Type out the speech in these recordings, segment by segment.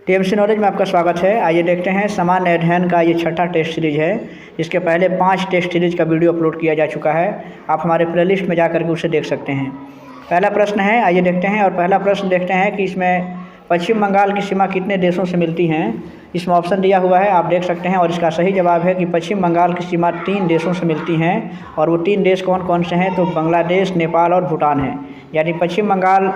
TMC knowledge में आपका स्वागत है। आइए देखते हैं सामान्य अध्ययन का ये छठा टेस्ट सीरीज है। इसके पहले 5 टेस्ट सीरीज का वीडियो अपलोड किया जा चुका है। आप हमारे प्लेलिस्ट में जाकर के उसे देख सकते हैं। पहला प्रश्न है, आइए देखते हैं। और पहला प्रश्न देखते हैं कि इसमें पश्चिम बंगाल की सीमा कितने देशों से मिलती हैं। इसमें ऑप्शन दिया हुआ है, आप देख सकते हैं। और इसका सही जवाब है कि पश्चिम बंगाल की सीमा 3 देशों से मिलती हैं। और वो 3 देश कौन कौन से हैं, तो बांग्लादेश, नेपाल और भूटान हैं। यानी पश्चिम बंगाल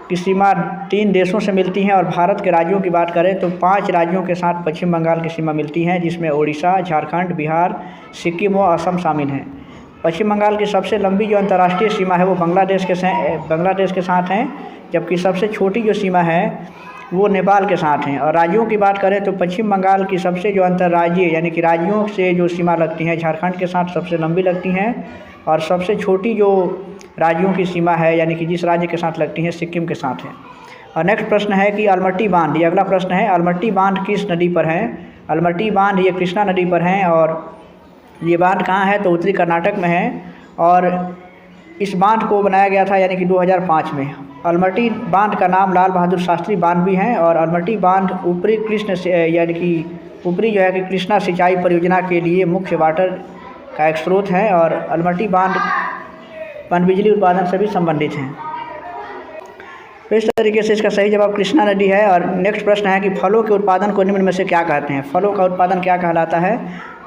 की सीमा 3 देशों से मिलती हैं। और भारत के राज्यों की बात करें तो 5 राज्यों के साथ पश्चिम बंगाल की सीमा मिलती हैं, जिसमें उड़ीसा, झारखंड, बिहार, सिक्किम और असम शामिल हैं। पश्चिम बंगाल की सबसे लंबी जो अंतर्राष्ट्रीय सीमा है वो बांग्लादेश के साथ हैं, जबकि सबसे छोटी जो सीमा है वो नेपाल के साथ हैं। और राज्यों की बात करें तो पश्चिम बंगाल की सबसे जो अंतर्राज्यीय यानी कि राज्यों से जो सीमा लगती हैं, झारखंड के साथ सबसे लंबी लगती हैं। और सबसे छोटी जो राज्यों की सीमा है यानी कि जिस राज्य के साथ लगती हैं, सिक्किम के साथ है। और नेक्स्ट प्रश्न है कि अलमट्टी बांध, ये अगला प्रश्न है, अलमट्टी बांध किस नदी पर है। अलमट्टी बांध ये कृष्णा नदी पर है। और ये बांध कहाँ है, तो उत्तरी कर्नाटक में है। और इस बांध को बनाया गया था यानी कि 2005 में। अलमट्टी बांध का नाम लाल बहादुर शास्त्री बांध भी है। और अलमट्टी बांध ऊपरी कृष्ण यानी कि ऊपरी जो है कि कृष्णा सिंचाई परियोजना के लिए मुख्य वाटर का एक स्रोत है। और अलमट्टी बांध पनबिजली उत्पादन से भी संबंधित हैं। तो इस तरीके से इसका सही जवाब कृष्णा नदी है। और नेक्स्ट प्रश्न है कि फलों के उत्पादन को निम्न में से क्या कहते हैं। फलों का उत्पादन क्या कहलाता है,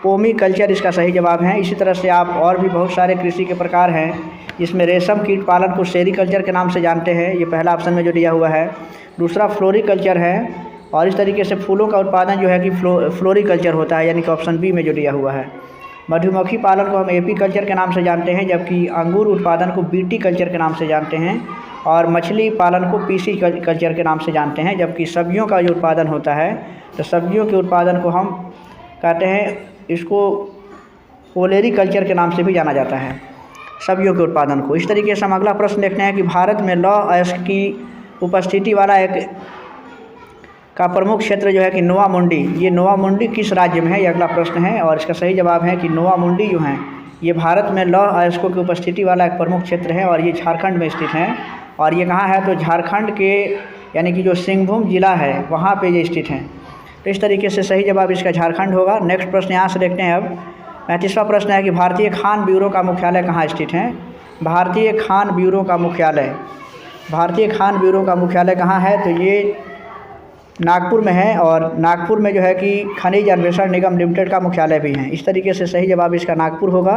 पोमी कल्चर इसका सही जवाब है। इसी तरह से आप और भी बहुत सारे कृषि के प्रकार हैं, जिसमें रेशम कीट पालन को सेरीकल्चर के नाम से जानते हैं, ये पहला ऑप्शन में जो दिया हुआ है। दूसरा फ्लोरिकल्चर है। और इस तरीके से फूलों का उत्पादन जो है कि फ्लोरिकल्चर होता है, यानी कि ऑप्शन बी में जो दिया हुआ है। मधुमक्खी पालन को हम एपी कल्चर के नाम से जानते हैं, जबकि अंगूर उत्पादन को बीटी कल्चर के नाम से जानते हैं। और मछली पालन को पीसी कल्चर के नाम से जानते हैं। जबकि सब्जियों का जो उत्पादन होता है तो सब्जियों के उत्पादन को हम कहते हैं, इसको ओलेरी कल्चर के नाम से भी जाना जाता है, सब्जियों के उत्पादन को। इस तरीके से हम अगला प्रश्न देखते हैं कि भारत में लौह अयस्क की उपस्थिति वाला एक का प्रमुख क्षेत्र जो है कि नोवा मुंडी, ये नोवा मुंडी किस राज्य में है, ये अगला प्रश्न है। और इसका सही जवाब है कि नोवा मुंडी जो हैं ये भारत में लौह अयस्कों की उपस्थिति वाला एक प्रमुख क्षेत्र है। और ये झारखंड में स्थित हैं। और ये कहाँ है, तो झारखंड के यानी कि जो सिंहभूम जिला है वहाँ पे ये स्थित हैं। तो इस तरीके से सही जवाब इसका झारखंड होगा। नेक्स्ट प्रश्न यहाँ से देखते हैं। अब 35वां प्रश्न है कि भारतीय खान ब्यूरो का मुख्यालय कहाँ स्थित है। भारतीय खान ब्यूरो का मुख्यालय कहाँ है, तो ये नागपुर में है। और नागपुर में जो है कि खनिज अन्वेषण निगम लिमिटेड का मुख्यालय भी है। इस तरीके से सही जवाब इसका नागपुर होगा,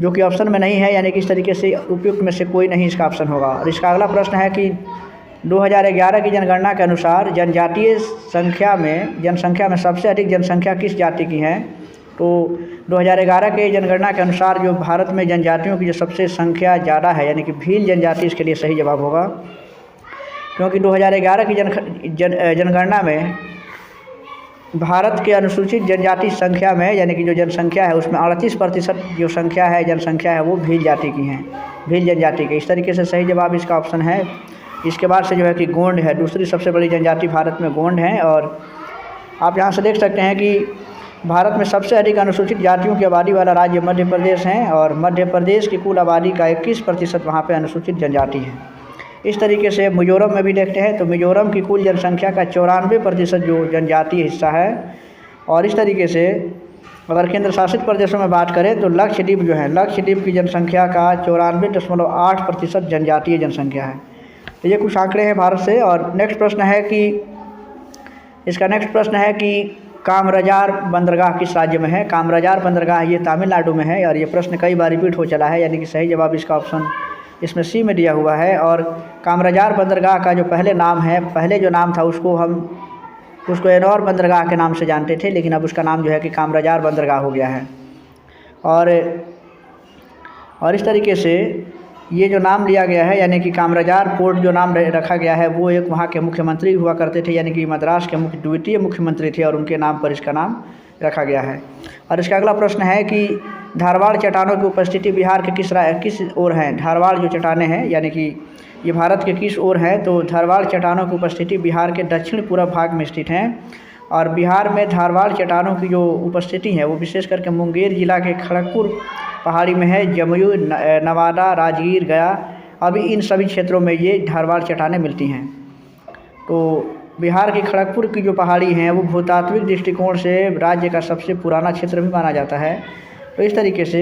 जो कि ऑप्शन में नहीं है, यानी कि इस तरीके से उपयुक्त में से कोई नहीं इसका ऑप्शन होगा। और इसका अगला प्रश्न है कि 2011 की जनगणना के अनुसार जनसंख्या में सबसे अधिक जनसंख्या किस जाति की है। तो 2011 के जनगणना के अनुसार जो भारत में जनजातियों की जो सबसे संख्या ज़्यादा है यानी कि भील जनजाति इसके लिए सही जवाब होगा। क्योंकि 2011 की जनगणना में भारत के अनुसूचित जनजाति संख्या में यानी कि जो जनसंख्या है उसमें 38% जो जनसंख्या है वो भील जाति की है, भील जनजाति की। इस तरीके से सही जवाब इसका ऑप्शन है। इसके बाद से जो है कि गोंड है, दूसरी सबसे बड़ी जनजाति भारत में गोंड है। और आप यहाँ से देख सकते हैं कि भारत में सबसे अधिक अनुसूचित जातियों की आबादी वाला राज्य मध्य प्रदेश है। और मध्य प्रदेश की कुल आबादी का 21% वहाँ पे अनुसूचित जनजाति है। इस तरीके से मिजोरम में भी देखते हैं तो मिजोरम की कुल जनसंख्या का 94% जो जनजातीय हिस्सा है। और इस तरीके से अगर केंद्र शासित प्रदेशों में बात करें तो लक्षद्वीप जो है, लक्षद्वीप की जनसंख्या का 94.8% जनजातीय जनसंख्या है। तो ये कुछ आंकड़े हैं भारत से। और नेक्स्ट प्रश्न है कि कामराजार बंदरगाह किस राज्य में है। कामराजार बंदरगाह ये तमिलनाडु में है। और ये प्रश्न कई बार रिपीट हो चला है, यानी कि सही जवाब इसका ऑप्शन इसमें सी में दिया हुआ है। और कामराजार बंदरगाह का जो पहले जो नाम था उसको एनौर बंदरगाह के नाम से जानते थे, लेकिन अब उसका नाम जो है कि कामराजार बंदरगाह हो गया है। और इस तरीके से ये जो नाम लिया गया है यानी कि कामराजार पोर्ट जो नाम रखा गया है वो एक वहाँ के मुख्यमंत्री हुआ करते थे, यानी कि मद्रास के द्वितीय मुख्यमंत्री थे और उनके नाम पर इसका नाम रखा गया है। और इसका अगला प्रश्न है कि धारवाड़ चट्टानों की उपस्थिति बिहार के किस ओर है। धारवाड़ जो चट्टानें हैं यानी कि ये भारत के किस ओर है, तो धारवाड़ चट्टानों की उपस्थिति बिहार के दक्षिण पूर्व भाग में स्थित हैं। और बिहार में धारवाड़ चट्टानों की जो उपस्थिति है वो विशेष करके मुंगेर जिला के खड़गपुर पहाड़ी में है। जमुई, नवादा, राजगीर, गया, अभी इन सभी क्षेत्रों में ये धारवाड़ चट्टानें मिलती हैं। तो बिहार की खड़गपुर की जो पहाड़ी हैं वो भूतात्विक दृष्टिकोण से राज्य का सबसे पुराना क्षेत्र भी माना जाता है। तो इस तरीके से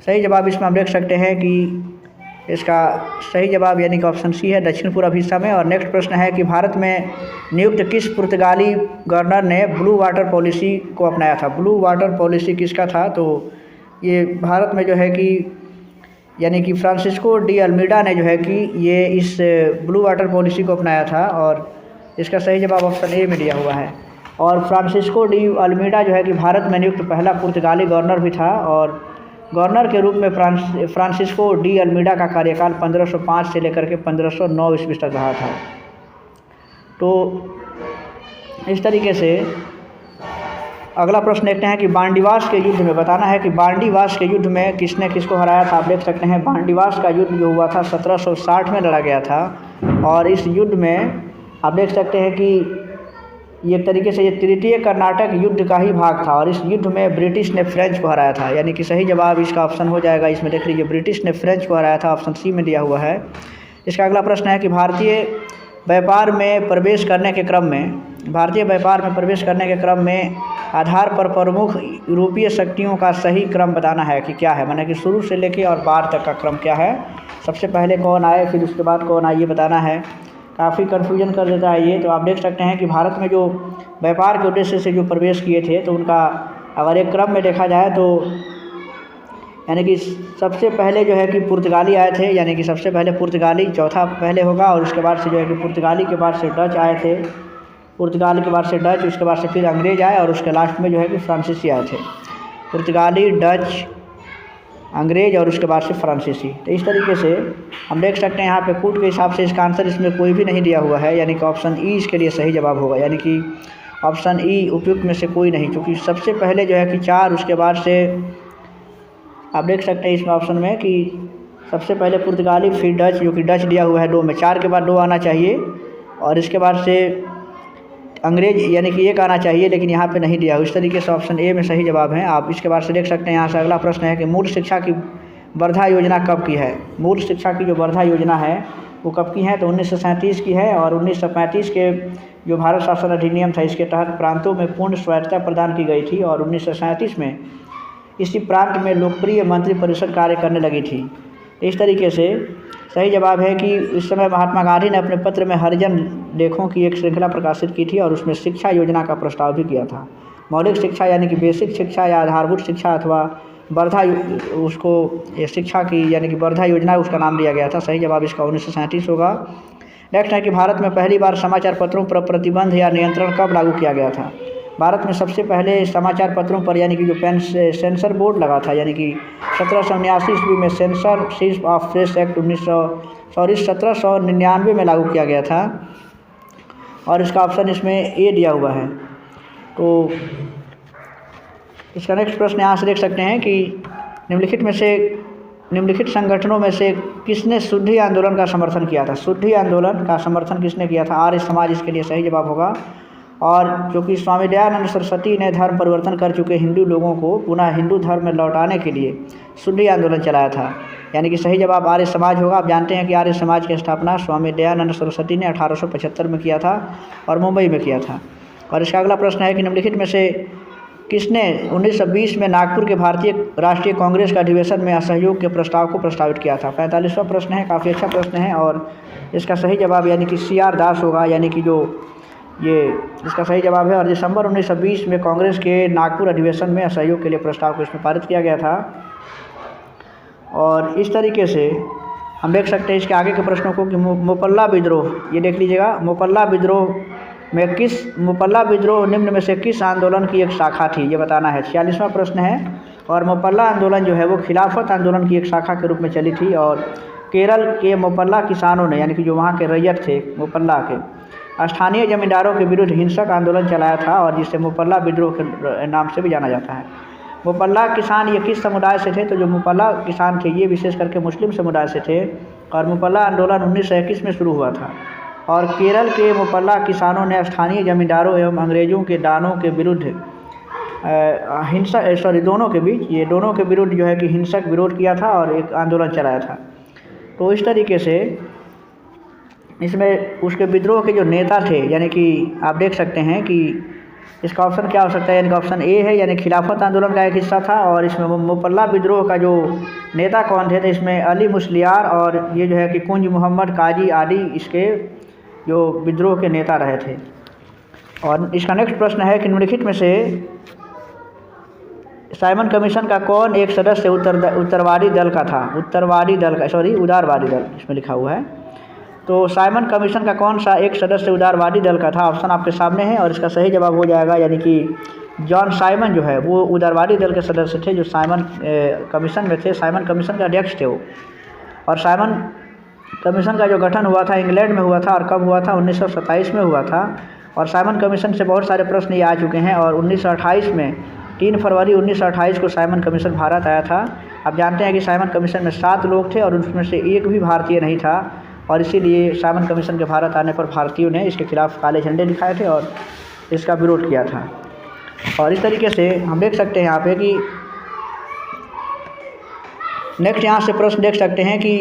सही जवाब इसमें हम देख सकते हैं कि इसका सही जवाब यानी कि ऑप्शन सी है, दक्षिण पूर्व हिस्सा में। और नेक्स्ट प्रश्न है कि भारत में नियुक्त किस पुर्तगाली गवर्नर ने ब्लू वाटर पॉलिसी को अपनाया था? ब्लू वाटर पॉलिसी किसका था? तो ये भारत में जो है कि यानी कि फ्रांसिस्को डी अल्मीडा ने जो है कि ये इस ब्लू वाटर पॉलिसी को अपनाया था, और इसका सही जवाब ऑप्शन ए में दिया हुआ है। और फ्रांसिस्को डी अल्मीडा जो है कि भारत में नियुक्त पहला पुर्तगाली गवर्नर भी था, और गवर्नर के रूप में फ्रांसिस्को डी अल्मीडा का कार्यकाल 1505 से लेकर के 1509 ईस्वी तक रहा था। तो इस तरीके से अगला प्रश्न देखते हैं कि बांडीवास के युद्ध में, बताना है कि बांडीवास के युद्ध में किसने किसको हराया था। आप देख सकते हैं बांडीवास का युद्ध जो हुआ था 1760 में लड़ा गया था, और इस युद्ध में आप देख सकते हैं कि ये एक तरीके से ये तृतीय कर्नाटक युद्ध का ही भाग था, और इस युद्ध में ब्रिटिश ने फ्रेंच को हराया था। यानी कि सही जवाब इसका ऑप्शन हो जाएगा, इसमें देख लीजिए ब्रिटिश ने फ्रेंच को हराया था, ऑप्शन सी में दिया हुआ है। इसका अगला प्रश्न है कि भारतीय व्यापार में प्रवेश करने के क्रम में आधार पर प्रमुख यूरोपीय शक्तियों का सही क्रम बताना है कि क्या है, माने कि शुरू से लेके और बाद तक का क्रम क्या है, सबसे पहले कौन आए फिर उसके बाद कौन आए, ये बताना है। काफ़ी कन्फ्यूजन कर देता है ये। तो आप देख सकते हैं कि भारत में जो व्यापार के उद्देश्य से जो प्रवेश किए थे तो उनका अगर एक क्रम में देखा जाए तो यानी कि सबसे पहले जो है कि पुर्तगाली आए थे, यानी कि सबसे पहले पुर्तगाली चौथा पहले होगा, और उसके बाद से जो है कि पुर्तगाली के बाद से डच आए थे, पुर्तगाल के बाद से डच, उसके बाद से फिर अंग्रेज आए, और उसके लास्ट में जो है कि फ्रांसीसी आए थे। पुर्तगाली, डच, अंग्रेज और उसके बाद से फ्रांसीसी। तो इस तरीके से हम देख सकते हैं यहाँ पे कूट के हिसाब से इसका आंसर इसमें कोई भी नहीं दिया हुआ है, यानी कि ऑप्शन ई इसके लिए सही जवाब होगा, यानी कि ऑप्शन ई उपयुक्त में से कोई नहीं, क्योंकि सबसे पहले जो है कि 4, उसके बाद से आप देख सकते हैं इसमें ऑप्शन में कि सबसे पहले पुर्तगाली फिर डच, जो कि डच दिया हुआ है 2 में, 4 के बाद 2 आना चाहिए, और इसके बाद से अंग्रेज यानी कि 1 आना चाहिए, लेकिन यहाँ पे नहीं दिया। इस तरीके से ऑप्शन ए में सही जवाब है। आप इसके बाद से देख सकते हैं यहाँ से अगला प्रश्न है कि मूल शिक्षा की वर्धा योजना कब की है? मूल शिक्षा की जो वर्धा योजना है वो कब की है? तो 1937 की है, और 1935 के जो भारत शासन अधिनियम था इसके तहत प्रांतों में पूर्ण स्वायत्तता प्रदान की गई थी, और 1937 में इसी प्रांत में लोकप्रिय मंत्री परिषद कार्य करने लगी थी। इस तरीके से सही जवाब है कि इस समय महात्मा गांधी ने अपने पत्र में हरिजन लेखों की एक श्रृंखला प्रकाशित की थी, और उसमें शिक्षा योजना का प्रस्ताव भी किया था। मौलिक शिक्षा यानी कि बेसिक शिक्षा या आधारभूत शिक्षा अथवा वर्धा, उसको ये शिक्षा की यानी कि वर्धा योजना उसका नाम दिया गया था। सही जवाब इसका 1937 होगा। नेक्स्ट है कि भारत में पहली बार समाचार पत्रों पर प्रतिबंध या नियंत्रण कब लागू किया गया था? भारत में सबसे पहले समाचार पत्रों पर यानी कि जो सेंसर बोर्ड लगा था, यानी कि 1789 ईस्वी में सेंसरशिप ऑफ प्रेस एक्ट 1799 में लागू किया गया था, और इसका ऑप्शन इसमें ए दिया हुआ है। तो इसका नेक्स्ट प्रश्न यहाँ से देख सकते हैं कि निम्नलिखित संगठनों में से किसने शुद्धि आंदोलन का समर्थन किया था? शुद्धि आंदोलन का समर्थन किसने किया था? आर्य समाज इसके लिए सही जवाब होगा। और जो कि स्वामी दयानंद सरस्वती ने धर्म परिवर्तन कर चुके हिंदू लोगों को पुनः हिंदू धर्म में लौटाने के लिए शुद्धि आंदोलन चलाया था, यानी कि सही जवाब आर्य समाज होगा। आप जानते हैं कि आर्य समाज की स्थापना स्वामी दयानंद सरस्वती ने 1875 में किया था, और मुंबई में किया था। और इसका अगला प्रश्न है कि निम्नलिखित में से किसने 1920 में नागपुर के भारतीय राष्ट्रीय कांग्रेस के अधिवेशन में असहयोग के प्रस्ताव को प्रस्तावित किया था? 45वां प्रश्न है, काफ़ी अच्छा प्रश्न है, और इसका सही जवाब यानी कि CR दास होगा, यानी कि जो ये इसका सही जवाब है। और दिसंबर 1920 में कांग्रेस के नागपुर अधिवेशन में असहयोग के लिए प्रस्ताव को इसमें पारित किया गया था। और इस तरीके से हम देख सकते हैं इसके आगे के प्रश्नों को कि मुपल्ला विद्रोह, ये देख लीजिएगा, मुपल्ला विद्रोह निम्न में से किस आंदोलन की एक शाखा थी? ये बताना है। 46वां प्रश्न है। और मुपल्ला आंदोलन जो है वो खिलाफत आंदोलन की एक शाखा के रूप में चली थी, और केरल के मुपल्ला किसानों ने यानी कि जो वहाँ के रैयत थे मुपल्ला के स्थानीय जमींदारों के विरुद्ध हिंसक आंदोलन चलाया था, और जिसे मुपल्ला विद्रोह के नाम से भी जाना जाता है। मुपल्ला किसान ये किस समुदाय से थे? तो जो मुपल्ला किसान थे ये विशेष करके मुस्लिम समुदाय से थे, और मुपल्ला आंदोलन 1921 में शुरू हुआ था। और केरल के मुपल्ला किसानों ने स्थानीय जमींदारों एवं अंग्रेज़ों के दानों के विरुद्ध दोनों के विरुद्ध जो है कि हिंसक विरोध किया था, और एक आंदोलन चलाया था। तो इस तरीके से इसमें उसके विद्रोह के जो नेता थे, यानी कि आप देख सकते हैं कि इसका ऑप्शन क्या हो सकता है, यानी कि ऑप्शन ए है, यानी खिलाफत आंदोलन का एक हिस्सा था। और इसमें मुपल्ला विद्रोह का जो नेता कौन थे, तो इसमें अली मुस्लियार और ये जो है कि कुंज मोहम्मद काजी आदि इसके जो विद्रोह के नेता रहे थे। और इसका नेक्स्ट प्रश्न है कि निम्नलिखित में से साइमन कमीशन का कौन एक सदस्य उदारवादी दल का था, उदारवादी दल इसमें लिखा हुआ है। तो साइमन कमीशन का कौन सा एक सदस्य उदारवादी दल का था, ऑप्शन आपके सामने है और इसका सही जवाब हो जाएगा, यानी कि जॉन साइमन जो है वो उदारवादी दल के सदस्य थे, जो साइमन कमीशन में थे। साइमन कमीशन का अध्यक्ष थे वो। और साइमन कमीशन का जो गठन हुआ था इंग्लैंड में हुआ था, और कब हुआ था, 1927 में हुआ था। और साइमन कमीशन से बहुत सारे प्रश्न ये आ चुके हैं। और 1928 में 3 फरवरी 1928 को साइमन कमीशन भारत आया था। आप जानते हैं कि साइमन कमीशन में 7 लोग थे और उसमें से एक भी भारतीय नहीं था, और इसीलिए साइमन कमीशन के भारत आने पर भारतीयों ने इसके खिलाफ काले झंडे दिखाए थे और इसका विरोध किया था। और इस तरीके से हम देख सकते हैं यहाँ पे कि नेक्स्ट यहाँ से प्रश्न देख सकते हैं कि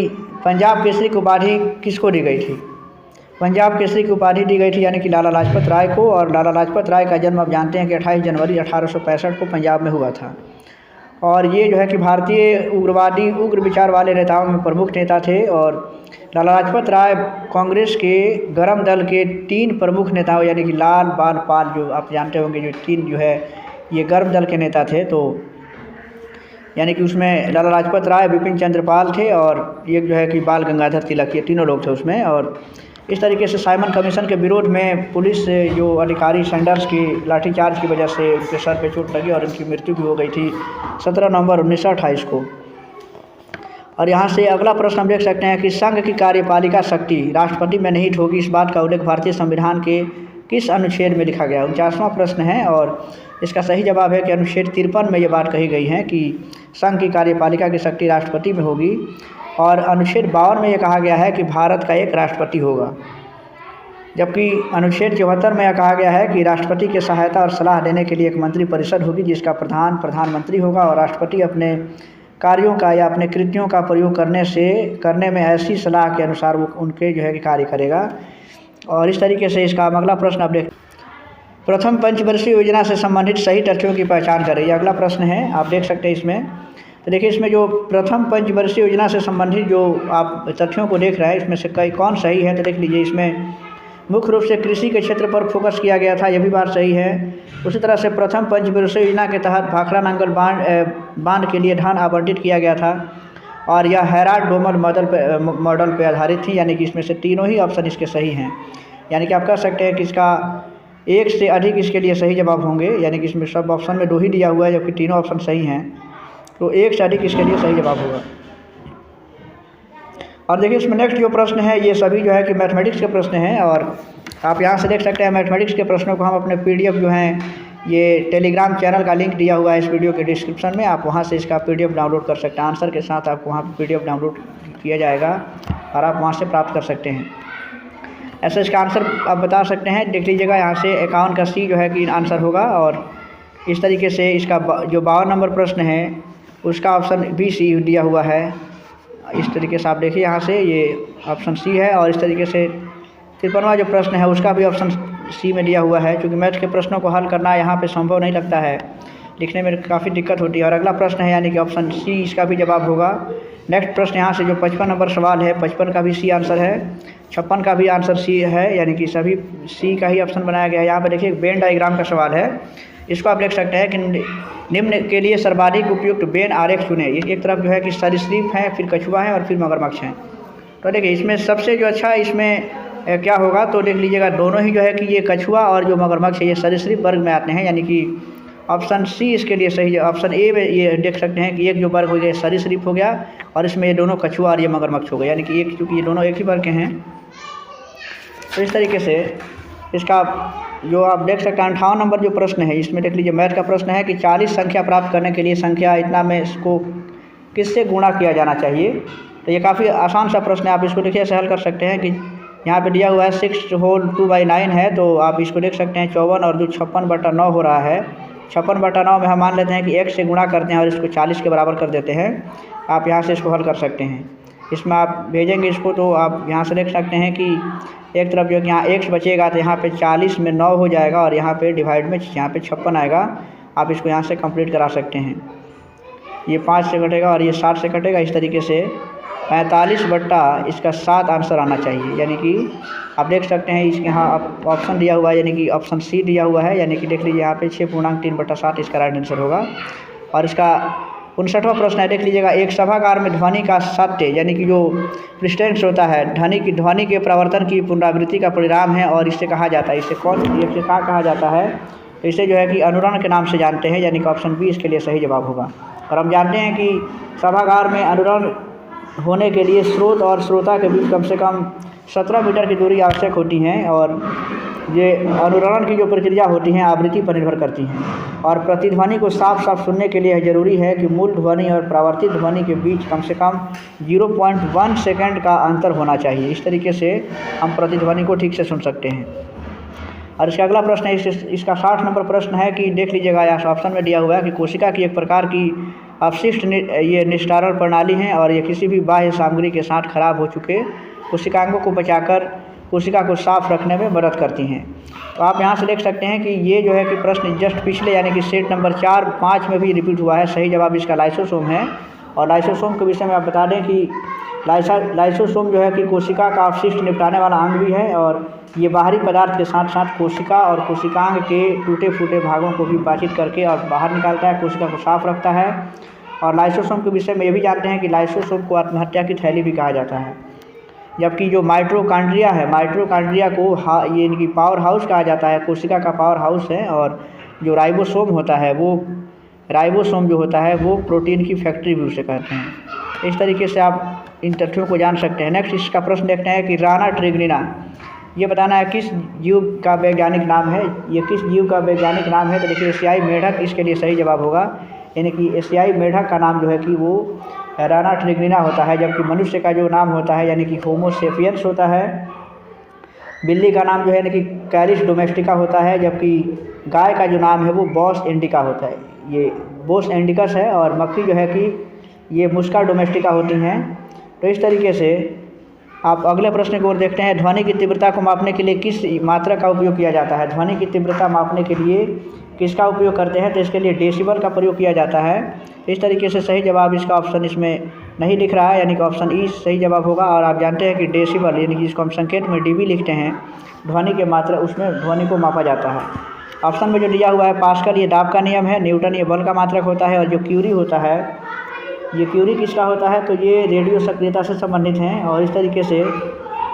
पंजाब केसरी की उपाधि किसको दी गई थी। पंजाब केसरी की उपाधि दी गई थी यानी कि लाला लाजपत राय को। और लाला लाजपत राय का जन्म आप जानते हैं कि 28 जनवरी 1865 को पंजाब में हुआ था। और ये जो है कि भारतीय उग्रवादी उग्र विचार वाले नेताओं में प्रमुख नेता थे। और लाला लाजपत राय कांग्रेस के गरम दल के 3 प्रमुख नेताओं यानी कि लाल बाल पाल, जो आप जानते होंगे, जो 3 जो है ये गर्म दल के नेता थे। तो यानी कि उसमें लाला लाजपत राय, बिपिन चंद्र पाल थे और एक जो है कि बाल गंगाधर तिलक, ये तीनों लोग थे उसमें। और इस तरीके से साइमन कमीशन के विरोध में पुलिस से जो अधिकारी सैंडर्स की लाठीचार्ज की वजह से उनके सर पे चोट लगी और उनकी मृत्यु भी हो गई थी 17 नवंबर 1928 को। और यहाँ से अगला प्रश्न हम देख सकते हैं कि संघ की कार्यपालिका शक्ति राष्ट्रपति में निहित होगी, इस बात का उल्लेख भारतीय संविधान के किस अनुच्छेद में लिखा गया। 49वां प्रश्न है और इसका सही जवाब है कि अनुच्छेद 53 में ये बात कही गई है कि संघ की कार्यपालिका की शक्ति राष्ट्रपति में होगी। और अनुच्छेद 52 में यह कहा गया है कि भारत का एक राष्ट्रपति होगा, जबकि अनुच्छेद 74 में यह कहा गया है कि राष्ट्रपति की सहायता और सलाह देने के लिए एक मंत्री परिषद होगी जिसका प्रधानमंत्री होगा। और राष्ट्रपति अपने कार्यों का या अपने कृत्यों का प्रयोग करने में ऐसी सलाह के अनुसार वो उनके जो है कि कार्य करेगा। और इस तरीके से इसका अगला प्रश्न आप देख, प्रथम पंचवर्षीय योजना से संबंधित सही तथ्यों की पहचान करें, यह अगला प्रश्न है। आप देख सकते हैं इसमें, तो देखिए इसमें जो प्रथम पंचवर्षीय योजना से संबंधित जो आप तथ्यों को देख रहे हैं इसमें से कौन सही है, तो देख लीजिए इसमें मुख्य रूप से कृषि के क्षेत्र पर फोकस किया गया था, यह भी बात सही है। उसी तरह से प्रथम पंचवर्षीय योजना के तहत भाखड़ा नांगल बांध के लिए धन आवंटित किया गया था और यह हैराल्ड डोमर मॉडल पर आधारित थी, यानी कि इसमें से तीनों ही ऑप्शन इसके सही हैं। यानी कि आप कह सकते हैं कि इसका एक से अधिक इसके लिए सही जवाब होंगे, यानी कि इसमें सब ऑप्शन में 2 ही दिया हुआ है जबकि तीनों ऑप्शन सही हैं, तो एक से अधिक इसके लिए सही जवाब होगा। और देखिए इसमें नेक्स्ट जो प्रश्न है ये सभी जो है कि मैथमेटिक्स के प्रश्न हैं। और आप यहाँ से देख सकते हैं मैथमेटिक्स के प्रश्नों को हम अपने PDF जो हैं ये टेलीग्राम चैनल का लिंक दिया हुआ है इस वीडियो के डिस्क्रिप्शन में, आप वहाँ से इसका PDF डाउनलोड कर सकते हैं। आंसर के साथ आपको वहाँ पर PDF डाउनलोड किया जाएगा और आप वहाँ से प्राप्त कर सकते हैं। ऐसे इसका आंसर आप बता सकते हैं, देख लीजिएगा यहाँ से 51 का C जो है कि आंसर होगा। और इस तरीके से इसका जो 52 नंबर प्रश्न है उसका ऑप्शन B C दिया हुआ है। इस तरीके से आप देखिए यहाँ से ये ऑप्शन C है। और इस तरीके से 53वां जो प्रश्न है उसका भी ऑप्शन C में दिया हुआ है। क्योंकि मैथ के प्रश्नों को हल करना यहाँ पे संभव नहीं लगता है, लिखने में काफ़ी दिक्कत होती है। और अगला प्रश्न है यानी कि ऑप्शन C इसका भी जवाब होगा। नेक्स्ट प्रश्न यहाँ से जो 55 नंबर सवाल है 55 का भी C आंसर है, 56 का भी आंसर C है, यानी कि सभी C का ही ऑप्शन बनाया गया है। यहाँ पर देखिए वेन डायग्राम का सवाल है, इसको आप देख सकते हैं कि निम्न के लिए सर्वाधिक उपयुक्त वेन आरेख चुने। एक तरफ जो है कि सरीसृप है, फिर कछुआ है और फिर मगरमच्छ हैं। तो देखिए इसमें सबसे जो अच्छा इसमें क्या होगा, तो देख लीजिएगा दोनों ही जो है कि ये कछुआ और जो मगरमच्छ है ये सरीसृप वर्ग में आते हैं, यानी कि ऑप्शन C इसके लिए सही है। ऑप्शन A में ये देख सकते हैं कि एक जो वर्ग हो गया सरीसृप हो गया और इसमें ये दोनों कछुआ और ये मगरमच्छ हो गया, यानी कि एक, चूँकि ये दोनों एक ही वर्ग के हैं। तो इस तरीके से इसका जो आप देख सकते हैं 58 नंबर जो प्रश्न है इसमें देख लीजिए मैथ का प्रश्न है कि 40 संख्या प्राप्त करने के लिए संख्या इतना में इसको किससे गुणा किया जाना चाहिए। तो ये काफ़ी आसान सा प्रश्न है, आप इसको देखिए ऐसे हल कर सकते हैं कि यहाँ पे दिया हुआ है 6 होल 2/9 है, तो आप इसको देख सकते हैं 54 और जो 56/9 हो रहा है, 56/9 में हम मान लेते हैं कि 1 से गुणा करते हैं और इसको 40 के बराबर कर देते हैं। आप यहाँ से इसको हल कर सकते हैं। इसमें आप भेजेंगे इसको तो आप यहाँ से देख सकते हैं कि एक तरफ जो है यहाँ x बचेगा तो यहाँ पे 40 में 9 हो जाएगा और यहाँ पे डिवाइड में यहाँ पे 56 आएगा। आप इसको यहाँ से कंप्लीट करा सकते हैं। ये 5 से कटेगा और ये 60 से कटेगा। इस तरीके से 45 बट्टा इसका 7 आंसर आना चाहिए। यानी कि आप देख सकते हैं इसके यहाँ ऑप्शन दिया हुआ है, यानी कि ऑप्शन सी दिया हुआ है, यानी कि देख लीजिए यहाँ पे 6.3/7 इसका राइट आंसर होगा। और इसका 59वां प्रश्न है, देख लीजिएगा, एक सभागार में ध्वनि का सत्य यानी कि जो प्रेसिडेंस होता है ध्वनि के प्रवर्तन की पुनरावृत्ति का परिणाम है और इसे कहा जाता है, इसे क्या कहा जाता है? तो इसे जो है कि अनुरण के नाम से जानते हैं, यानी कि ऑप्शन बी इसके लिए सही जवाब होगा। और हम जानते हैं कि सभागार में अनुरण होने के लिए स्रोत और श्रोता के बीच कम से कम 17 मीटर की दूरी आवश्यक होती हैं और ये अनुरणन की जो प्रक्रिया होती हैं आवृत्ति पर निर्भर करती हैं। और प्रतिध्वनि को साफ साफ सुनने के लिए ज़रूरी है कि मूल ध्वनि और परावर्तित ध्वनि के बीच कम से कम 0.1 सेकंड का अंतर होना चाहिए। इस तरीके से हम प्रतिध्वनि को ठीक से सुन सकते हैं। और इसका अगला प्रश्न है, इसका 60 नंबर प्रश्न है कि देख लीजिएगा, यहाँ ऑप्शन में दिया हुआ है कि कोशिका की एक प्रकार की अपशिष्ट ये निस्तारण प्रणाली है और ये किसी भी बाह्य सामग्री के साथ खराब हो चुके कोशिकांगों को बचाकर कोशिका को साफ रखने में मदद करती हैं। तो आप यहाँ से देख सकते हैं कि ये जो है कि प्रश्न जस्ट पिछले यानी कि सेट नंबर 4, 5 में भी रिपीट हुआ है। सही जवाब इसका लाइसोसोम है। और लाइसोसोम के विषय में आप बता दें कि लाइसोसोम जो है कि कोशिका का अपशिष्ट निपटाने वाला अंग भी है और ये बाहरी पदार्थ के साथ साथ कोशिका और कोशिकांग के टूटे फूटे भागों को भी बातचीत करके और बाहर निकालता है, कोशिका को साफ रखता है। और लाइसोसोम के विषय में ये भी जानते हैं कि लाइसोसोम को आत्महत्या की थैली भी कहा जाता है। जबकि जो माइटोकॉन्ड्रिया है, माइटोकॉन्ड्रिया को ये यानी कि पावर हाउस कहा जाता है, कोशिका का पावर हाउस है। और जो राइबोसोम होता है राइबोसोम जो होता है वो प्रोटीन की फैक्ट्री भी उसे कहते हैं। इस तरीके से आप इन तथ्यों को जान सकते हैं। नेक्स्ट इसका प्रश्न देखते हैं कि राना ट्रिग्रिना, ये बताना है किस जीव का वैज्ञानिक नाम है। ये किस जीव का वैज्ञानिक नाम है? तो देखिए एशियाई मेढक इसके लिए सही जवाब होगा। यानी कि एशियाई मेढक का नाम जो है कि वो राना ट्रिग्रिना होता है। जबकि मनुष्य का जो नाम होता है यानी कि होमो सेपियंस होता है। बिल्ली का नाम जो है यानी कि कैरिस डोमेस्टिका होता है। जबकि गाय का जो नाम है वो बॉस इंडिका होता है, ये बोस इंडिकस है। और मक्खी जो है कि ये मुस्का डोमेस्टिका होती हैं। तो इस तरीके से आप अगले प्रश्न की ओर देखते हैं। ध्वनि की तीव्रता को मापने के लिए किस मात्रक का उपयोग किया जाता है? ध्वनि की तीव्रता मापने के लिए किसका उपयोग करते हैं? तो इसके लिए डेसिबल का प्रयोग किया जाता है। इस तरीके से सही जवाब इसका ऑप्शन इसमें नहीं लिख रहा है, यानी कि ऑप्शन ई सही जवाब होगा। और आप जानते हैं कि डेसिबल यानी कि इसको हम संकेत में डीबी लिखते हैं, ध्वनि के मात्रा, उसमें ध्वनि को मापा जाता है। ऑप्शन में जो दिया हुआ है पास्कल, ये दाब का नियम है। न्यूटन ये बल का मात्रक होता है। और जो क्यूरी होता है, ये क्यूरी किसका होता है? तो ये रेडियो सक्रियता से संबंधित हैं। और इस तरीके से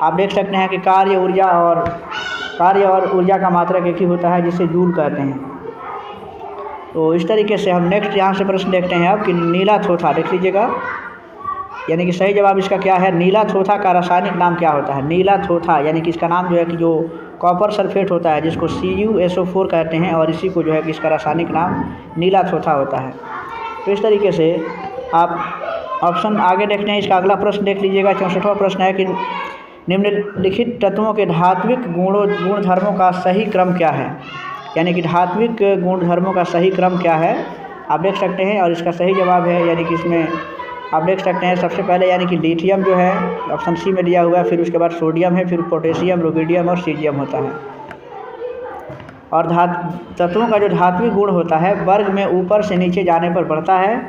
आप देख सकते हैं कि कार्य और ऊर्जा का मात्रक एक ही होता है, जिसे जूल कहते हैं। तो इस तरीके से हम नेक्स्ट यहाँ से प्रश्न देखते हैं अब कि नीला थोथा, देख लीजिएगा, यानी कि सही जवाब इसका क्या है? नीला थोथा का रासायनिक नाम क्या होता है? नीला थोथा यानी कि इसका नाम जो है कि जो कॉपर सल्फेट होता है जिसको CuSO4 कहते हैं, और इसी को जो है कि इसका रासायनिक नाम नीला थोथा होता है। तो इस तरीके से आप ऑप्शन आगे देखते हैं। इसका अगला प्रश्न देख लीजिएगा, 64वां प्रश्न है कि निम्नलिखित तत्वों के धात्विक गुणधर्मों का सही क्रम क्या है? यानी कि धात्विक गुणधर्मों का सही क्रम क्या है, आप देख सकते हैं। और इसका सही जवाब है, यानी कि इसमें आप देख सकते हैं सबसे पहले यानी कि लिथियम जो है ऑप्शन सी में दिया हुआ है, फिर उसके बाद सोडियम है, फिर पोटेशियम, रुबिडियम और सीजियम होता है। और तत्वों का जो धात्विक गुण होता है वर्ग में ऊपर से नीचे जाने पर बढ़ता है,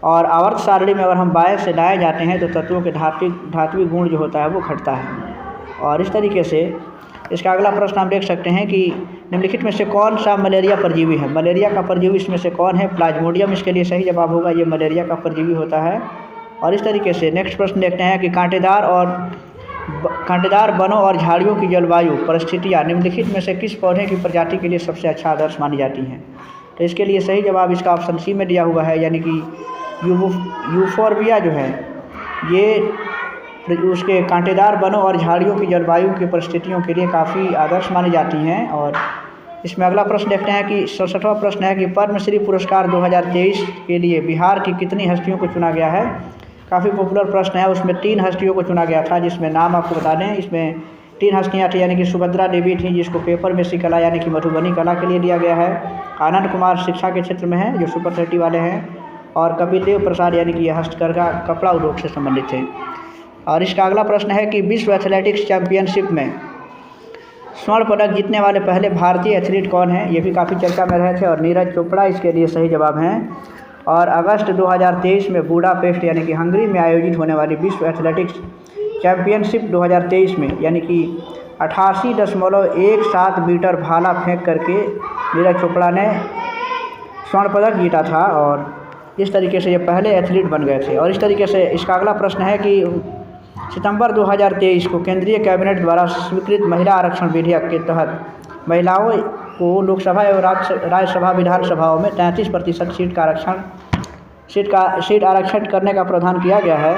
और आवर्त सारणी में अगर हम बाएं से दाएं जाते हैं तो तत्वों के धात्विक गुण जो होता है वो घटता है। और इस तरीके से इसका अगला प्रश्न आप देख सकते हैं कि निम्नलिखित में से कौन सा मलेरिया परजीवी है? मलेरिया का परजीवी इसमें से कौन है? प्लाज्मोडियम इसके लिए सही जवाब होगा, ये मलेरिया का परजीवी होता है। और इस तरीके से नेक्स्ट प्रश्न देखते हैं कि कांटेदार वनों और झाड़ियों की जलवायु परिस्थितियाँ निम्नलिखित में से किस पौधे की प्रजाति के लिए सबसे अच्छा आदर्श मानी जाती हैं? तो इसके लिए सही जवाब इसका ऑप्शन सी में दिया हुआ है, यानी कि यूफोर्बिया जो है ये उसके कांटेदार वनों और झाड़ियों की जलवायु की परिस्थितियों के लिए काफ़ी आदर्श मानी जाती हैं। और इसमें अगला प्रश्न देखते हैं कि 67वां प्रश्न है कि पद्मश्री पुरस्कार 2023 के लिए बिहार की कितनी हस्तियों को चुना गया है? काफ़ी पॉपुलर प्रश्न है। उसमें 3 हस्तियों को चुना गया था, जिसमें नाम आपको बता दें। इसमें 3 हस्तियाँ थी, यानी कि सुभद्रा देवी थी जिसको पेपर मेसी कला यानी कि मधुबनी कला के लिए दिया गया है। आनंद कुमार शिक्षा के क्षेत्र में हैं जो सुपर 30 वाले हैं। और कपिल देव प्रसाद यानी कि हस्तकरघा कपड़ा उद्योग से संबंधित थे। और इसका अगला प्रश्न है कि विश्व एथलेटिक्स चैंपियनशिप में स्वर्ण पदक जीतने वाले पहले भारतीय एथलीट कौन है? ये भी काफ़ी चर्चा में रहे थे और नीरज चोपड़ा इसके लिए सही जवाब हैं। और अगस्त 2023 में बुडापेस्ट यानी कि हंगरी में आयोजित होने वाली विश्व एथलेटिक्स चैंपियनशिप 2023 में यानी कि 88.17 मीटर भाला फेंक करके नीरज चोपड़ा ने स्वर्ण पदक जीता था और इस तरीके से ये पहले एथलीट बन गए थे। और इस तरीके से इसका अगला प्रश्न है कि सितंबर 2023 को केंद्रीय कैबिनेट द्वारा स्वीकृत महिला आरक्षण विधेयक के तहत महिलाओं को लोकसभा एवं राज्यसभा विधानसभाओं में 33% सीट आरक्षण करने का प्रावधान किया गया है।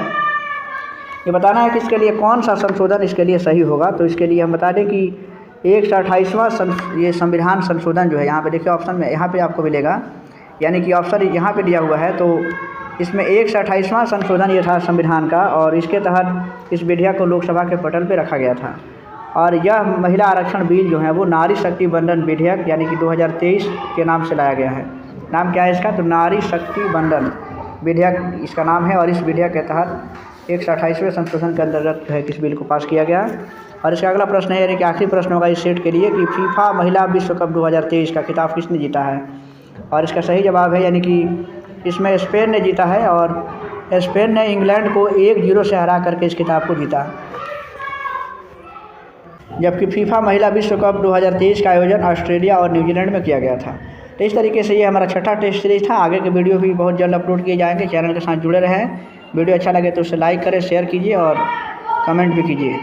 ये बताना है कि इसके लिए कौन सा संशोधन इसके लिए सही होगा। तो इसके लिए हम बता दें कि 128वां ये संविधान संशोधन जो है, यहाँ पे देखिए ऑप्शन में यहाँ पे आपको मिलेगा, यानी कि ऑप्शन यहाँ पे दिया हुआ है। तो इसमें 128वां संशोधन ये था संविधान का और इसके तहत इस विधेयक को लोकसभा के पटल पे रखा गया था। और यह महिला आरक्षण बिल जो है वो नारी शक्ति बंधन विधेयक यानी कि 2023 के नाम से लाया गया है। नाम क्या है इसका? तो नारी शक्ति बंधन विधेयक इसका नाम है। और इस विधेयक के तहत 128वें संशोधन के अंतर्गत जो है इस बिल को पास किया गया। और इसका अगला प्रश्न है यानी कि आखिरी प्रश्न होगा इस सेट के लिए कि फीफा महिला विश्व कप 2023 का खिताब किसने जीता है? और इसका सही जवाब है यानी कि इसमें स्पेन ने जीता है और स्पेन ने इंग्लैंड को 1-0 से हरा करके इस खिताब को जीता। जबकि फीफा महिला विश्व कप 2023 का आयोजन ऑस्ट्रेलिया और न्यूजीलैंड में किया गया था। तो इस तरीके से ये हमारा छठा टेस्ट सीरीज था। आगे के वीडियो भी बहुत जल्द अपलोड किए जाएंगे। चैनल के साथ जुड़े रहें। वीडियो अच्छा लगे तो उसे लाइक करें, शेयर कीजिए और कमेंट भी कीजिए।